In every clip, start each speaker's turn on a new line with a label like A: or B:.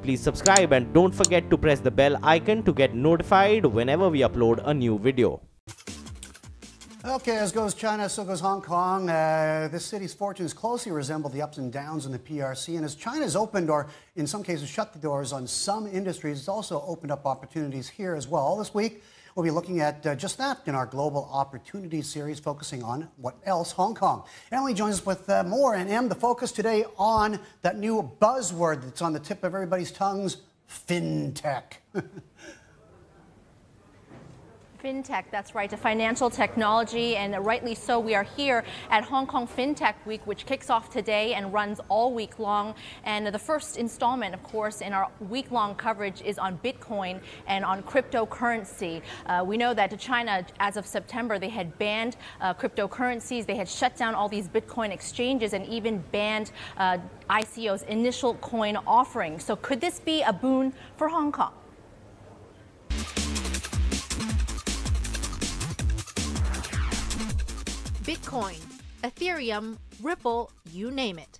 A: please subscribe and don't forget to press the bell icon to get notified whenever we upload a new video.
B: Okay, as goes China, so goes Hong Kong. This city's fortunes closely resemble the ups and downs in the PRC. And as China's opened, or in some cases shut the doors on some industries, it's also opened up opportunities here as well. This week, we'll be looking at just that in our Global Opportunities series, focusing on what else? Hong Kong. Emily joins us with more. And Em, the focus today on that new buzzword that's on the tip of everybody's tongues, Fintech.
C: Fintech, that's right, a financial technology, and rightly so. We are here at Hong Kong Fintech Week, which kicks off today and runs all week long. And the first installment, of course, in our week-long coverage is on Bitcoin and on cryptocurrency. We know that China, as of September, they had banned cryptocurrencies. They had shut down all these Bitcoin exchanges and even banned ICO's initial coin offering. So could this be a boon for Hong Kong?
D: Bitcoin, Ethereum, Ripple, you name it.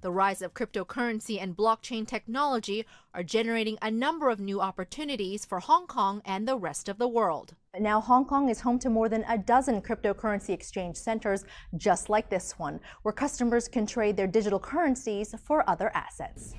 D: The rise of cryptocurrency and blockchain technology are generating a number of new opportunities for Hong Kong and the rest of the world.
C: Now, Hong Kong is home to more than a dozen cryptocurrency exchange centers, just like this one, where customers can trade their digital currencies for other assets.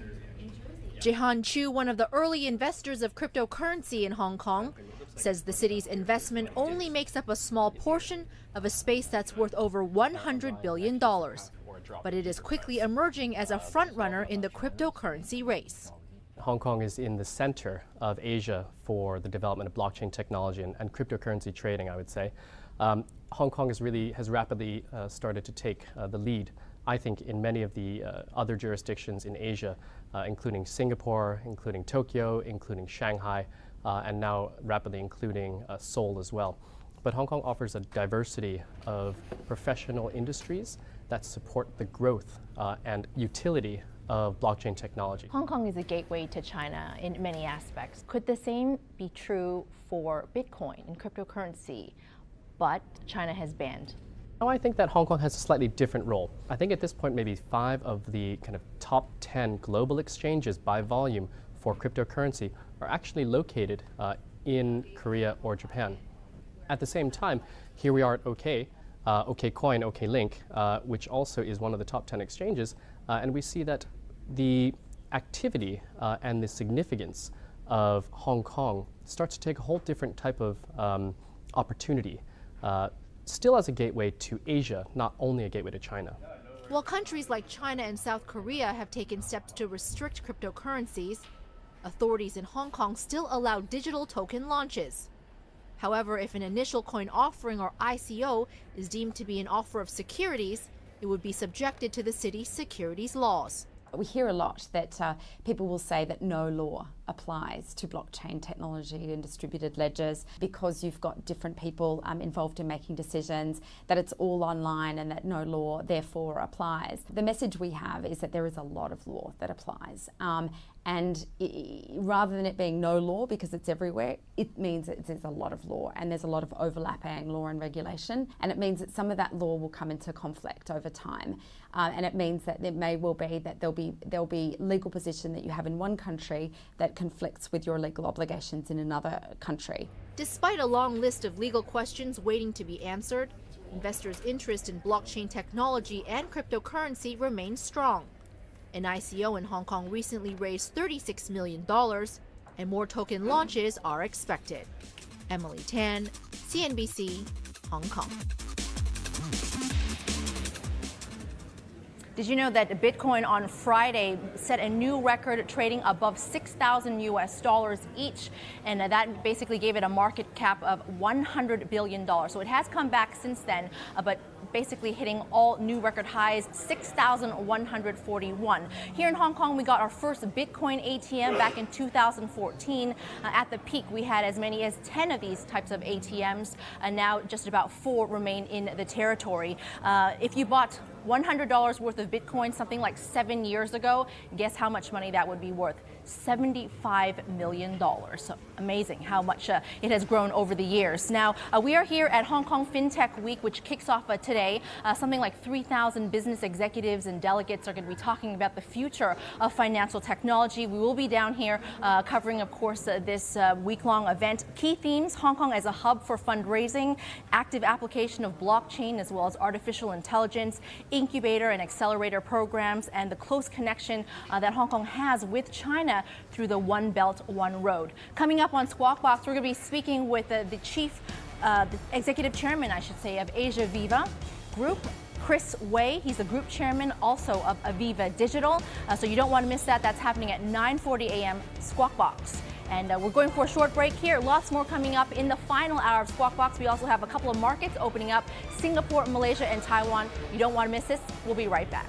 D: Jihan Chu, one of the early investors of cryptocurrency in Hong Kong, says the city's investment only makes up a small portion of a space that's worth over $100 billion. But it is quickly emerging as a frontrunner in the cryptocurrency race.
E: Hong Kong is in the center of Asia for the development of blockchain technology and cryptocurrency trading, I would say. Hong Kong has rapidly started to take the lead, I think, in many of the other jurisdictions in Asia, including Singapore, including Tokyo, including Shanghai, and now rapidly including Seoul as well. But Hong Kong offers a diversity of professional industries that support the growth and utility of blockchain technology.
C: Hong Kong is a gateway to China in many aspects. Could the same be true for Bitcoin and cryptocurrency, but China has banned?
E: No, I think that Hong Kong has a slightly different role. I think at this point maybe 5 of the kind of top 10 global exchanges by volume for cryptocurrency are actually located in Korea or Japan. At the same time, here we are at OKCoin, OKLink, which also is one of the top 10 exchanges, and we see that the activity and the significance of Hong Kong starts to take a whole different type of opportunity, still as a gateway to Asia, not only a gateway to China.
D: While countries like China and South Korea have taken steps to restrict cryptocurrencies, authorities in Hong Kong still allow digital token launches. However, if an initial coin offering or ICO is deemed to be an offer of securities, it would be subjected to the city's securities laws.
F: We hear a lot that people will say that no law applies to blockchain technology and distributed ledgers because you've got different people involved in making decisions, that it's all online and that no law therefore applies. The message we have is that there is a lot of law that applies. And rather than it being no law because it's everywhere, it means that there's a lot of law and there's a lot of overlapping law and regulation. And it means that some of that law will come into conflict over time. And it means that it may well be that there'll be legal position that you have in one country that conflicts with your legal obligations in another country.
D: Despite a long list of legal questions waiting to be answered, investors' interest in blockchain technology and cryptocurrency remains strong. An ICO in Hong Kong recently raised $36 million, and more token launches are expected. Emily Tan, CNBC, Hong Kong.
C: Did you know that Bitcoin on Friday set a new record, trading above $6,000 each, and that basically gave it a market cap of $100 billion. So it has come back since then, but basically hitting all new record highs, 6,141. Here in Hong Kong, we got our first Bitcoin ATM back in 2014. At the peak, we had as many as 10 of these types of ATMs, and now just about 4 remain in the territory. If you bought $100 worth of Bitcoin something like 7 years ago, guess how much money that would be worth? $75 million. So amazing how much it has grown over the years. Now, we are here at Hong Kong Fintech Week, which kicks off today. Something like 3,000 business executives and delegates are going to be talking about the future of financial technology. We will be down here covering, of course, this week-long event. Key themes: Hong Kong as a hub for fundraising, active application of blockchain as well as artificial intelligence, incubator and accelerator programs, and the close connection that Hong Kong has with China through the One Belt, One Road. Coming up on Squawk Box, we're going to be speaking with the executive chairman, I should say, of Asia Viva Group, Chris Wei. He's the group chairman also of Aviva Digital. So you don't want to miss that. That's happening at 9:40 a.m. Squawk Box. And we're going for a short break here. Lots more coming up in the final hour of Squawk Box. We also have a couple of markets opening up: Singapore, Malaysia, and Taiwan. You don't want to miss this. We'll be right back.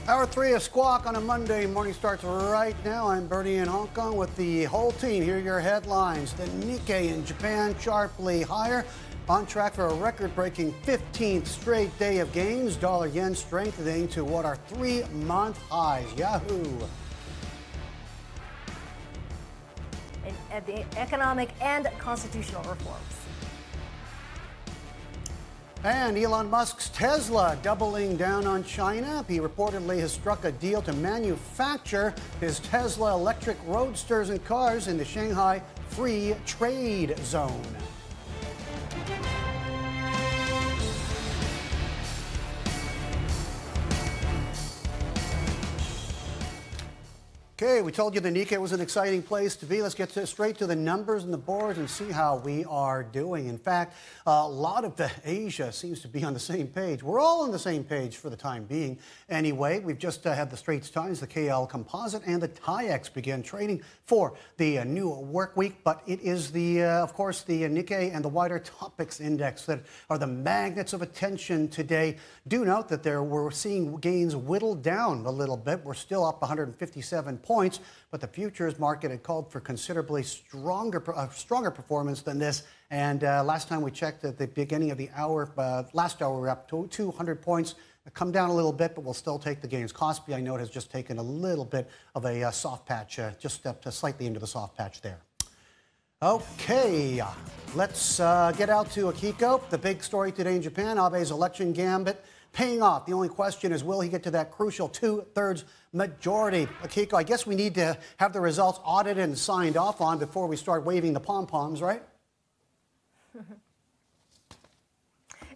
B: Hour 3 of Squawk on a Monday morning starts right now. I'm Bernie in Hong Kong with the whole team. Here are your headlines. The Nikkei in Japan sharply higher, on track for a record-breaking 15th straight day of gains. Dollar-yen strengthening to what are 3-month highs. Yahoo!
G: At the economic and constitutional reforms.
B: And Elon Musk's Tesla doubling down on China. He reportedly has struck a deal to manufacture his Tesla electric roadsters and cars in the Shanghai Free Trade Zone. Okay, we told you the Nikkei was an exciting place to be. Let's get straight to the numbers and the boards and see how we are doing. In fact, a lot of Asia seems to be on the same page. We're all on the same page for the time being. Anyway, we've just had the Straits Times, the KL Composite, and the TAIEX begin trading for the new work week. But it is of course, the Nikkei and the wider Topics Index that are the magnets of attention today. Do note that we're seeing gains whittled down a little bit. We're still up 157 points, but the futures market had called for considerably stronger performance than this. And last time we checked at the beginning of the hour, last hour we were up to 200 points. Come down a little bit, but we'll still take the gains. Kospi, I know, has just taken a little bit of a soft patch, just stepped slightly into the soft patch there. Okay, let's get out to Akiko. The big story today in Japan, Abe's election gambit paying off. The only question is, will he get to that crucial 2/3 majority? Akiko, I guess we need to have the results audited and signed off on before we start waving the pom-poms, right?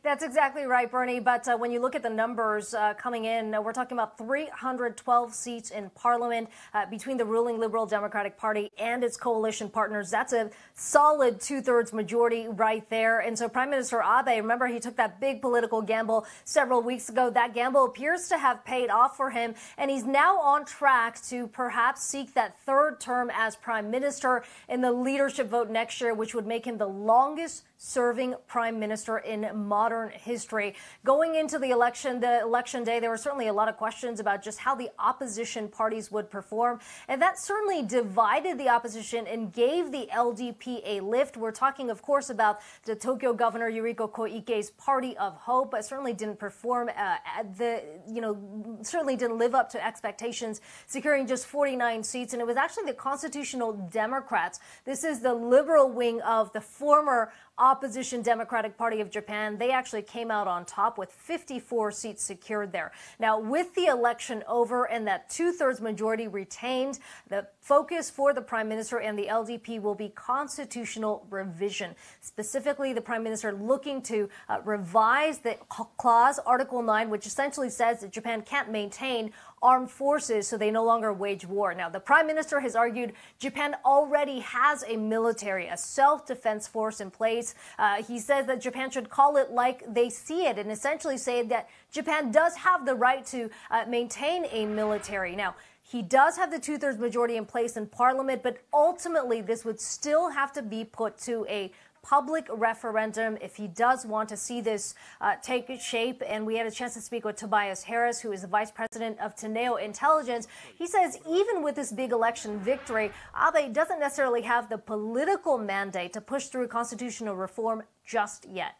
G: That's exactly right, Bernie. But when you look at the numbers coming in, we're talking about 312 seats in Parliament between the ruling Liberal Democratic Party and its coalition partners. That's a solid 2/3 majority right there. And so Prime Minister Abe, remember, he took that big political gamble several weeks ago. That gamble appears to have paid off for him, and he's now on track to perhaps seek that third term as Prime Minister in the leadership vote next year, which would make him the longest serving prime minister in modern history. Going into the election day, there were certainly a lot of questions about just how the opposition parties would perform. And that certainly divided the opposition and gave the LDP a lift. We're talking, of course, about the Tokyo Governor Yuriko Koike's Party of Hope, but certainly didn't perform certainly didn't live up to expectations, securing just 49 seats. And it was actually the Constitutional Democrats. This is the liberal wing of the former opposition Democratic Party of Japan. They actually came out on top with 54 seats secured there. Now, with the election over and that 2/3 majority retained, the focus for the Prime Minister and the LDP will be constitutional revision. Specifically, the Prime Minister looking to revise the clause, Article 9, which essentially says that Japan can't maintain armed forces, so they no longer wage war. Now, the Prime Minister has argued Japan already has a military, a self-defense force in place. He says that Japan should call it like they see it and essentially say that Japan does have the right to maintain a military. Now, he does have the 2/3 majority in place in Parliament, but ultimately this would still have to be put to a public referendum if he does want to see this take shape. And we had a chance to speak with Tobias Harris, who is the vice president of Teneo Intelligence. He says even with this big election victory, Abe doesn't necessarily have the political mandate to push through constitutional reform just yet.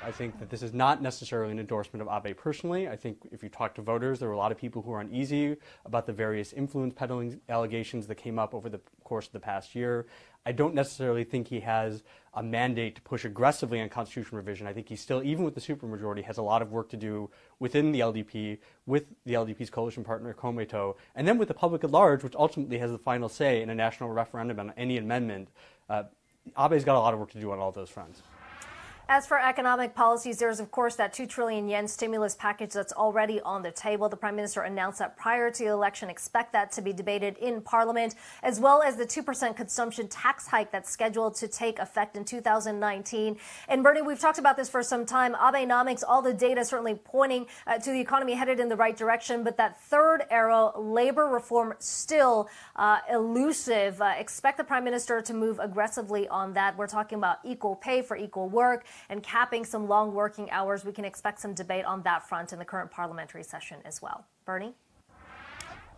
H: I think that this is not necessarily an endorsement of Abe personally. I think if you talk to voters, there were a lot of people who are uneasy about the various influence peddling allegations that came up over the course of the past year. I don't necessarily think he has a mandate to push aggressively on constitutional revision. I think he still, even with the supermajority, has a lot of work to do within the LDP, with the LDP's coalition partner, Komeito, and then with the public at large, which ultimately has the final say in a national referendum on any amendment. Abe's got a lot of work to do on all those fronts.
G: As for economic policies, there's, of course, that 2 trillion yen stimulus package that's already on the table. The Prime Minister announced that prior to the election, expect that to be debated in Parliament, as well as the 2% consumption tax hike that's scheduled to take effect in 2019. And Bernie, we've talked about this for some time. Abenomics, all the data certainly pointing to the economy headed in the right direction, but that third arrow, labor reform, still elusive. Expect the Prime Minister to move aggressively on that. We're talking about equal pay for equal work and capping some long working hours. We can expect some debate on that front in the current parliamentary session as well. Bernie?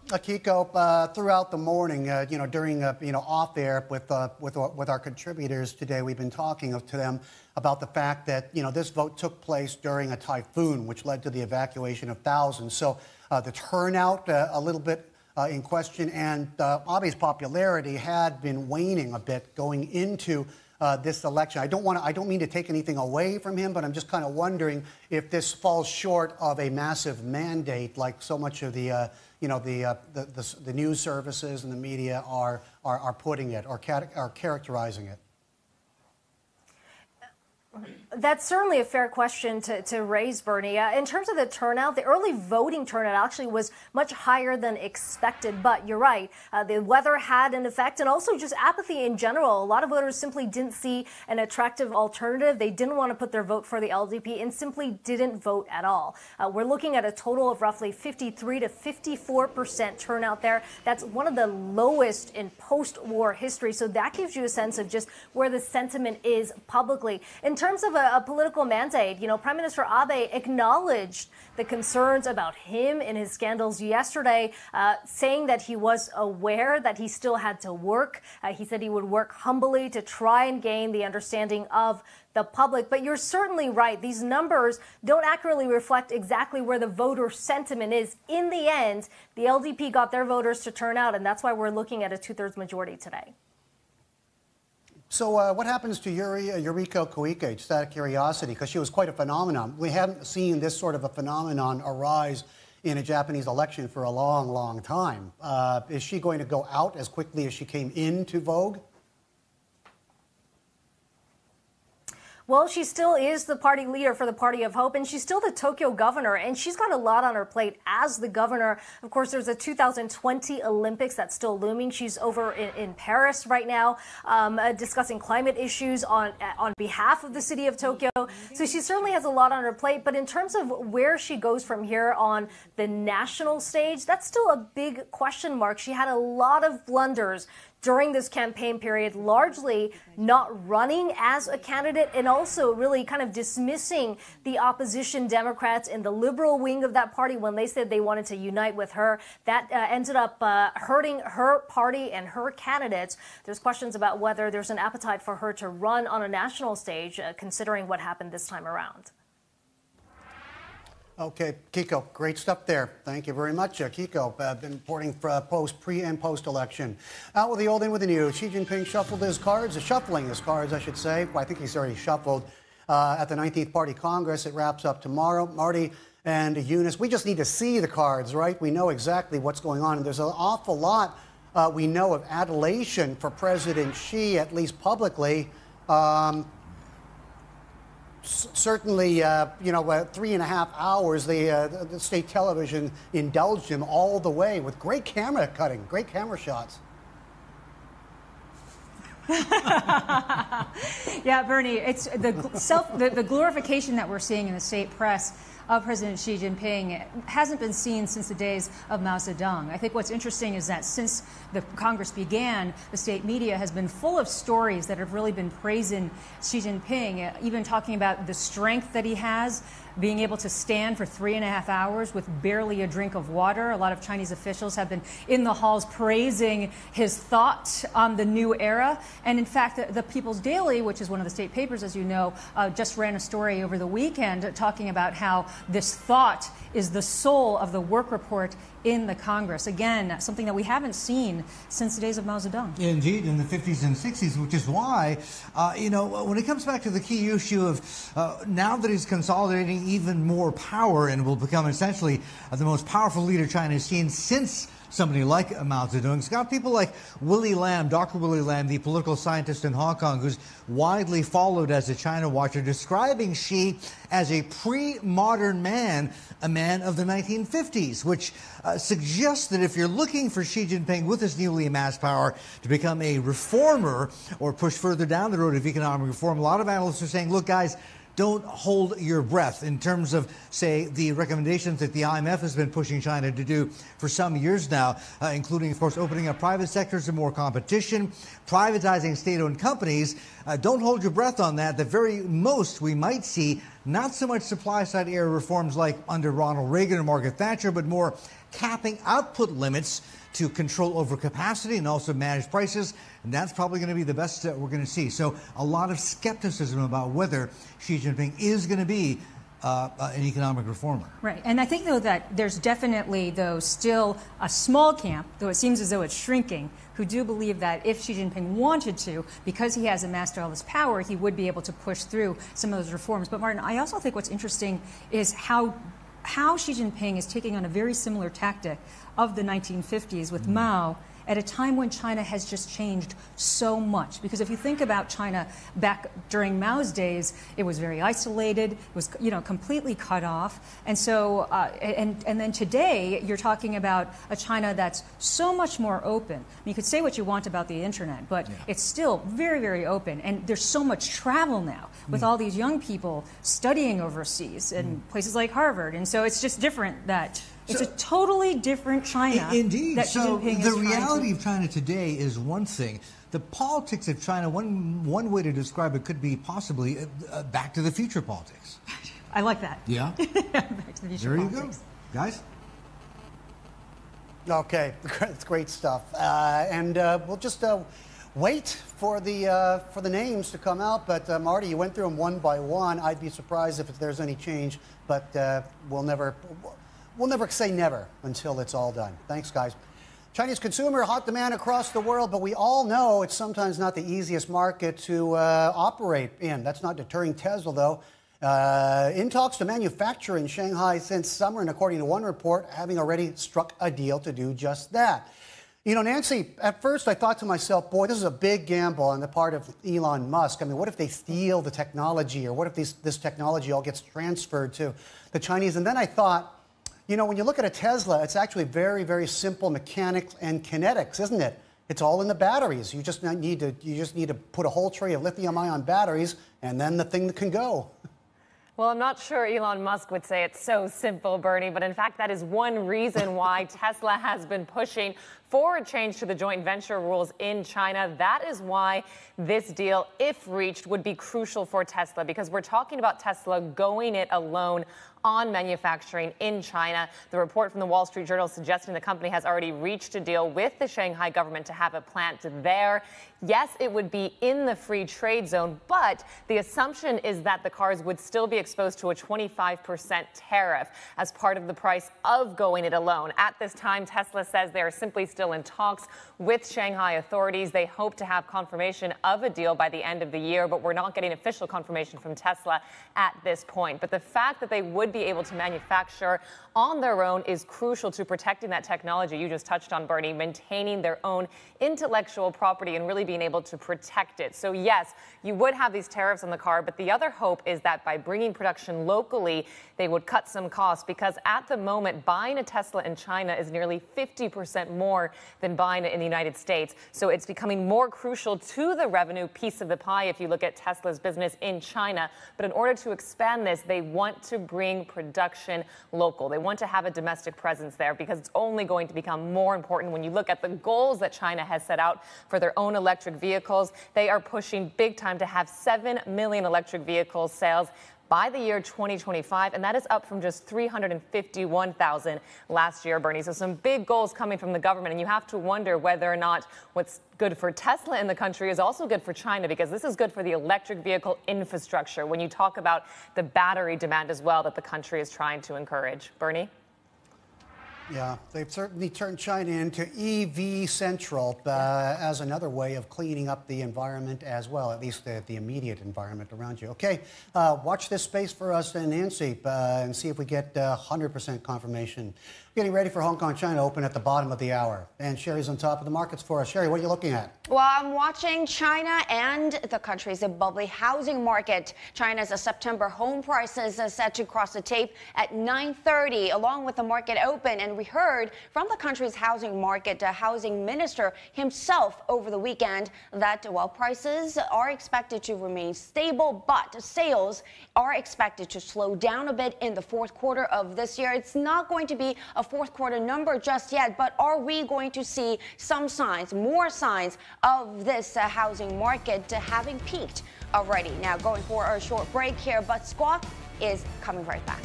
B: Kiko, throughout the morning, during, off air with our contributors today, we've been talking to them about the fact that, this vote took place during a typhoon, which led to the evacuation of thousands. So the turnout a little bit in question, and Abe's popularity had been waning a bit going into this election. I don't mean to take anything away from him, but I'm just kind of wondering if this falls short of a massive mandate, like so much of the news services and the media are putting it or characterizing it.
G: That's certainly a fair question to raise, Bernie. In terms of the turnout, the early voting turnout actually was much higher than expected. But you're right, the weather had an effect, and also just apathy in general. A lot of voters simply didn't see an attractive alternative. They didn't want to put their vote for the LDP and simply didn't vote at all. We're looking at a total of roughly 53 to 54% turnout there. That's one of the lowest in post-war history. So that gives you a sense of just where the sentiment is publicly. In terms of a political mandate, Prime Minister Abe acknowledged the concerns about him in his scandals yesterday, saying that he was aware that he still had to work. He said he would work humbly to try and gain the understanding of the public. But you're certainly right. These numbers don't accurately reflect exactly where the voter sentiment is. In the end, the LDP got their voters to turn out, and that's why we're looking at a 2/3 majority today.
B: So what happens to Yuriko Koike? Just out of curiosity, because she was quite a phenomenon. We haven't seen this sort of a phenomenon arise in a Japanese election for a long, long time. Is she going to go out as quickly as she came into vogue?
G: Well, she still is the party leader for the Party of Hope, and she's still the Tokyo governor, and she's got a lot on her plate as the governor. Of course, there's a 2020 Olympics that's still looming. She's over in Paris right now discussing climate issues on behalf of the city of Tokyo. So she certainly has a lot on her plate, but in terms of where she goes from here on the national stage, that's still a big question mark. She had a lot of blunders during this campaign period, largely not running as a candidate and also really kind of dismissing the opposition Democrats in the liberal wing of that party when they said they wanted to unite with her. That ended up hurting her party and her candidates. There's questions about whether there's an appetite for her to run on a national stage, considering what happened this time around.
B: Okay, Kiko, great stuff there. Thank you very much, Kiko. Been reporting for pre and post-election. Out with the old, in with the new. Xi Jinping shuffling his cards, I should say. Well, I think he's already shuffled at the 19th Party Congress. It wraps up tomorrow. Marty and Eunice, we just need to see the cards, right? We know exactly what's going on. And there's an awful lot we know of adulation for President Xi, at least publicly. Certainly, 3.5 hours, the state television indulged him all the way with great camera cutting, great camera shots.
I: Yeah, Bernie, it's the glorification that we're seeing in the state press of President Xi Jinping hasn't been seen since the days of Mao Zedong. I think what's interesting is that since the Congress began, the state media has been full of stories that have really been praising Xi Jinping, even talking about the strength that he has, being able to stand for 3.5 hours with barely a drink of water. A lot of Chinese officials have been in the halls praising his thought on the new era. And in fact, the People's Daily, which is one of the state papers, as you know, just ran a story over the weekend talking about how this thought is the soul of the work report in the Congress. Again, something that we haven't seen since the days of Mao Zedong.
J: Indeed, in the 50s and 60s, which is why, when it comes back to the key issue of now that he's consolidating even more power and will become essentially the most powerful leader China has seen since somebody like Mao Zedong. It's got people like Willie Lam, Dr. Willie Lam, the political scientist in Hong Kong, who's widely followed as a China watcher, describing Xi as a pre-modern man, a man of the 1950s, which suggests that if you're looking for Xi Jinping with his newly amassed power to become a reformer or push further down the road of economic reform, a lot of analysts are saying, look, guys, don't hold your breath in terms of, say, the recommendations that the IMF has been pushing China to do for some years now, including, of course, opening up private sectors to more competition, privatizing state-owned companies. Don't hold your breath on that. The very most we might see, not so much supply-side area reforms like under Ronald Reagan or Margaret Thatcher, but more capping output limits to control overcapacity and also manage prices. And that's probably going to be the best that we're going to see. So a lot of skepticism about whether Xi Jinping is going to be an economic reformer.
I: Right. And I think, though, that there's definitely, though, still a small camp, though it seems as though it's shrinking, who do believe that if Xi Jinping wanted to, because he has amassed all this power, he would be able to push through some of those reforms. But, Martin, I also think what's interesting is how Xi Jinping is taking on a very similar tactic of the 1950s with Mao at a time when China has just changed so much. Because if you think about China back during Mao's days, it was very isolated, it was completely cut off. And so, and then today, you're talking about a China that's so much more open. You could say what you want about the internet, but it's still very, very open. And there's so much travel now with all these young people studying overseas in places like Harvard. And so it's just different that it's a totally different China.
J: Indeed.
I: That Xi Jinping
J: the
I: is
J: reality of China today is one thing. The politics of China, one way to describe it could be possibly back to the future politics.
I: I like that.
J: Yeah.
I: Back to the future
J: there
I: politics.
J: You go, guys.
B: Okay, it's great stuff. And we'll just wait for the names to come out. But Marty, you went through them one by one. I'd be surprised if there's any change, but we'll never say never until it's all done. Thanks, guys. Chinese consumer, hot demand across the world, but we all know it's sometimes not the easiest market to operate in. That's not deterring Tesla, though. In talks to manufacture in Shanghai since summer, and according to one report, having already struck a deal to do just that. You know, Nancy, at first I thought to myself, boy, this is a big gamble on the part of Elon Musk. I mean, what if they steal the technology, or what if this technology all gets transferred to the Chinese? And then I thought, you know, when you look at a Tesla, it's actually very, very simple mechanics and kinetics, isn't it? It's all in the batteries. You just need to put a whole tray of lithium-ion batteries, and then the thing can go.
K: Well, I'm not sure Elon Musk would say it's so simple, Bernie, but in fact, that is one reason why Tesla has been pushing for a change to the joint venture rules in China. That is why this deal, if reached, would be crucial for Tesla, because we're talking about Tesla going it alone on manufacturing in China. The report from the Wall Street Journal suggesting the company has already reached a deal with the Shanghai government to have a plant there. Yes, it would be in the free trade zone, but the assumption is that the cars would still be exposed to a 25% tariff as part of the price of going it alone. At this time, Tesla says they are simply still in talks with Shanghai authorities. They hope to have confirmation of a deal by the end of the year, but we're not getting official confirmation from Tesla at this point. But the fact that they would be able to manufacture on their own is crucial to protecting that technology you just touched on, Bernie, maintaining their own intellectual property and really being able to protect it. So yes, you would have these tariffs on the car, but the other hope is that by bringing production locally, they would cut some costs, because at the moment, buying a Tesla in China is nearly 50% more than buying it in the United States. So it's becoming more crucial to the revenue piece of the pie if you look at Tesla's business in China. But in order to expand this, they want to bring production local. They want to have a domestic presence there because it's only going to become more important when you look at the goals that China has set out for their own electric vehicles. They are pushing big time to have 7 million electric vehicle sales by the year 2025, and that is up from just 351,000 last year, Bernie. So some big goals coming from the government, and you have to wonder whether or not what's good for Tesla in the country is also good for China, because this is good for the electric vehicle infrastructure when you talk about the battery demand as well that the country is trying to encourage. Bernie?
B: Yeah, they've certainly turned China into EV central as another way of cleaning up the environment as well, at least the immediate environment around you. Okay, watch this space for us, Nancy, and see if we get 100% confirmation. Getting ready for Hong Kong, China open at the bottom of the hour. And Sherry's on top of the markets for us. Sherry, what are you looking at?
L: Well, I'm watching China and the country's bubbly housing market. China's September home prices are set to cross the tape at 9:30, along with the market open. And we heard from the country's housing market housing minister himself over the weekend that while prices are expected to remain stable, but sales are expected to slow down a bit in the fourth quarter of this year. It's not going to be a fourth quarter number just yet, but are we going to see some signs, more signs of this housing market having peaked already? Now going for a short break here, but Squawk is coming right back.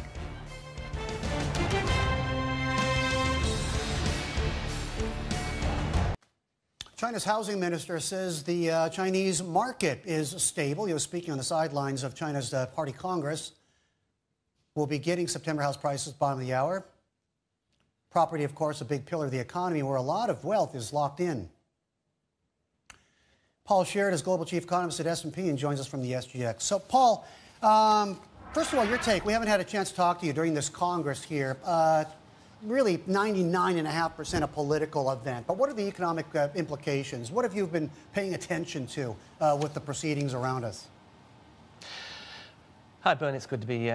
B: China's housing minister says the Chinese market is stable. He was speaking on the sidelines of China's Party Congress. We'll be getting September house prices bottom of the hour. Property, of course, a big pillar of the economy where a lot of wealth is locked in. Paul Sherrod is Global Chief Economist at S&P and joins us from the SGX. So, Paul, first of all, your take. We haven't had a chance to talk to you during this Congress here. Really 99.5% a political event. But what are the economic implications? What have you been paying attention to with the proceedings around us?
M: Hi, Bern. It's good to be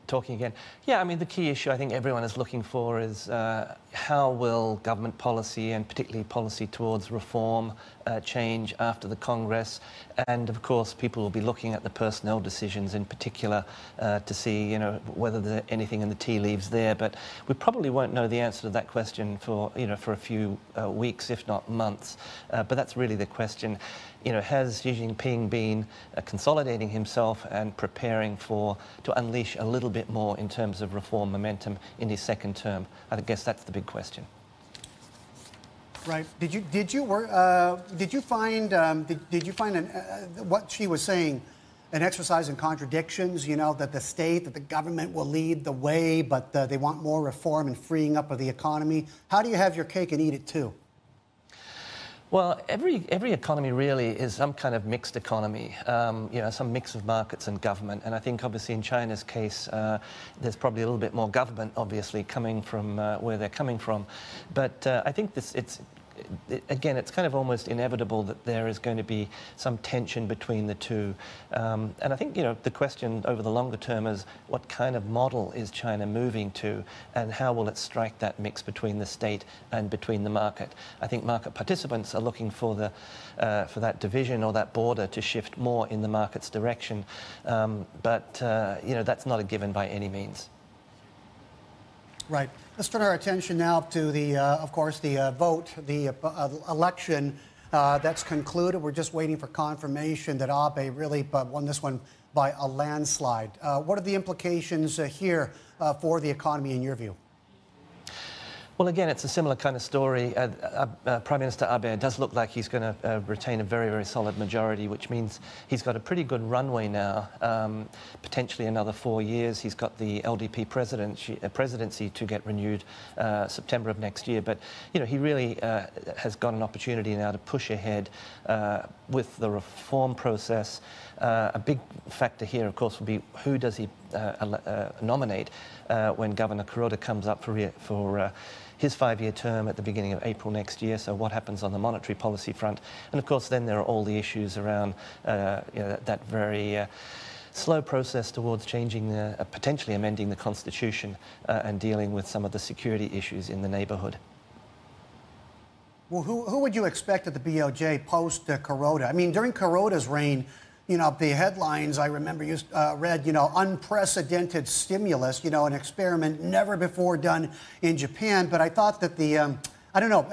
M: talking again. Yeah, I mean, the key issue I think everyone is looking for is how will government policy, and particularly policy towards reform, change after the Congress. And, of course, people will be looking at the personnel decisions in particular to see, you know, whether there's anything in the tea leaves there. But we probably won't know the answer to that question for, you know, for a few weeks, if not months. But that's really the question. You know, has Xi Jinping been consolidating himself and preparing to unleash a little bit more in terms of reform momentum in his second term? I guess that's the big question.
B: Right. Did you find what she was saying an exercise in contradictions? You know, that the state, that the government will lead the way, but they want more reform and freeing up of the economy. How do you have your cake and eat it too?
M: Well, every economy really is some kind of mixed economy, you know, some mix of markets and government. And I think obviously in China's case, there's probably a little bit more government, obviously, coming from where they're coming from. But I think again, it's kind of almost inevitable that there is going to be some tension between the two. And I think, you know, the question over the longer term is what kind of model is China moving to, and how will it strike that mix between the state and between the market? I think market participants are looking for that division or that border to shift more in the market's direction. But you know, that's not a given by any means.
B: Right. Let's turn our attention now to the, of course, the vote, the election that's concluded. We're just waiting for confirmation that Abe really won this one by a landslide. What are the implications here for the economy in your view?
M: Well, again, it's a similar kind of story. Prime Minister Abe does look like he's going to retain a very, very solid majority, which means he's got a pretty good runway now, potentially another 4 years. He's got the LDP presidency to get renewed September of next year. But, you know, he really has got an opportunity now to push ahead with the reform process. A big factor here, of course, will be who does he nominate when Governor Kuroda comes up for his 5-year term at the beginning of April next year. So what happens on the monetary policy front? And of course, then there are all the issues around you know, that very slow process towards changing, potentially amending the Constitution and dealing with some of the security issues in the neighborhood. Well,
B: who would you expect at the BOJ post Kuroda? I mean, during Kuroda's reign, You know, the headlines I remember read, you know, unprecedented stimulus, you know, an experiment never before done in Japan. But I thought that I don't know,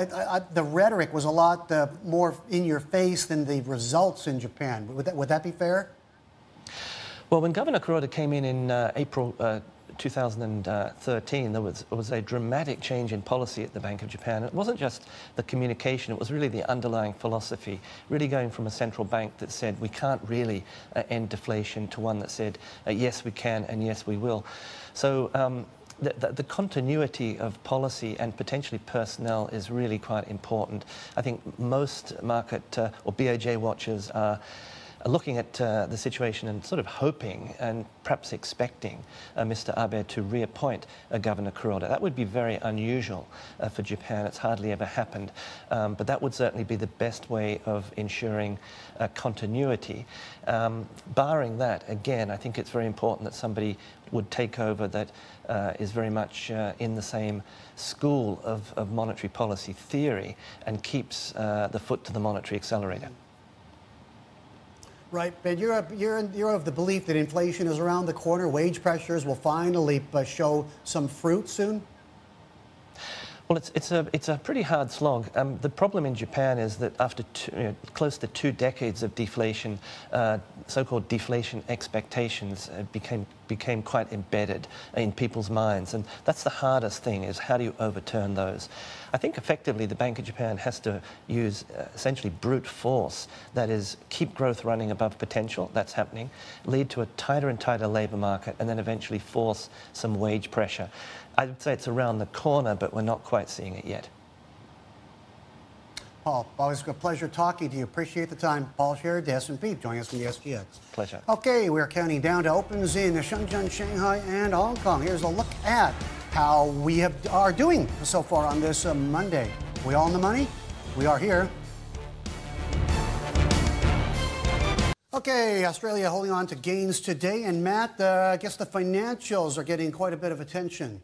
B: the rhetoric was a lot more in your face than the results in Japan. Would that be fair?
M: Well, when Governor Kuroda came in April 2013, there was a dramatic change in policy at the Bank of Japan. It wasn't just the communication, it was really the underlying philosophy, really going from a central bank that said we can't really end deflation to one that said yes we can and yes we will. So the continuity of policy and potentially personnel is really quite important. I think most market or BOJ watchers are looking at the situation and sort of hoping and perhaps expecting Mr. Abe to reappoint Governor Kuroda. That would be very unusual for Japan. It's hardly ever happened. But that would certainly be the best way of ensuring continuity. Barring that, again, I think it's very important that somebody would take over that is very much in the same school of monetary policy theory and keeps the foot to the monetary accelerator.
B: Right, but you're of the belief that inflation is around the corner. Wage pressures will finally show some fruit soon.
M: Well, it's a pretty hard slog. The problem in Japan is that after close to 2 decades of deflation, so-called deflation expectations became quite embedded in people's minds, and that's the hardest thing, is how do you overturn those? I think effectively the Bank of Japan has to use essentially brute force, that is, keep growth running above potential, that's happening, lead to a tighter and tighter labour market, and then eventually force some wage pressure. I would say it's around the corner, but we're not quite seeing it yet.
B: Paul, always a pleasure talking to you. Appreciate the time. Paul Sherrod, the S&P, joining us from the SGX.
M: Pleasure.
B: Okay, we're counting down to opens in Shenzhen, Shanghai, and Hong Kong. Here's a look at how we are doing so far on this Monday. We all in the money? We are here. Okay, Australia holding on to gains today. And Matt, I guess the financials are getting quite a bit of attention.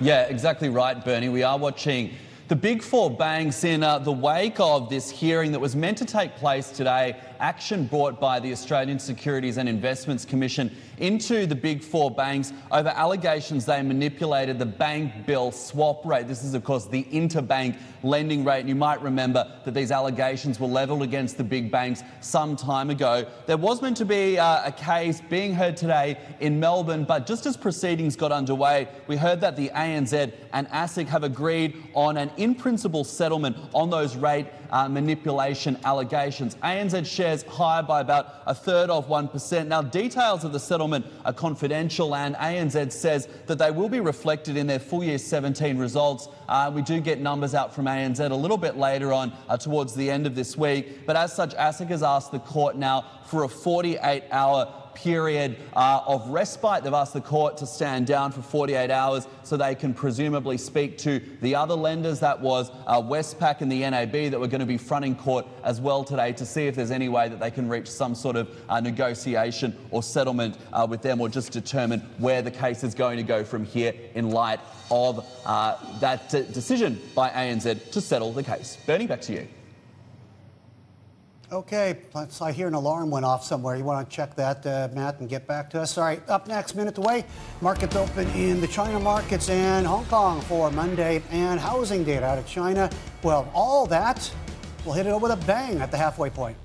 N: Yeah, exactly right, Bernie. We are watching the big four banks in the wake of this hearing that was meant to take place today. Action brought by the Australian Securities and Investments Commission into the big four banks over allegations they manipulated the bank bill swap rate. This is, of course, the interbank lending rate. And you might remember that these allegations were levelled against the big banks some time ago. There was meant to be a case being heard today in Melbourne, but just as proceedings got underway, we heard that the ANZ and ASIC have agreed on an in-principle settlement on those rate manipulation allegations. ANZ shares higher by about 1/3 of 1%. Now, details of the settlement are confidential, and ANZ says that they will be reflected in their full year 17 results. We do get numbers out from ANZ a little bit later on towards the end of this week. But as such, ASIC has asked the court now for a 48-hour period of respite. They've asked the court to stand down for 48 hours so they can presumably speak to the other lenders. That was Westpac and the NAB that were going to be fronting court as well today to see if there's any way that they can reach some sort of negotiation or settlement with them, or just determine where the case is going to go from here in light of that decision by ANZ to settle the case. Bernie, back to you.
B: Okay, I hear an alarm went off somewhere. You want to check that, Matt, and get back to us? All right, up next, minute away. Markets open in the China markets and Hong Kong for Monday, and housing data out of China. Well, all that, we'll hit it with a bang at the halfway point.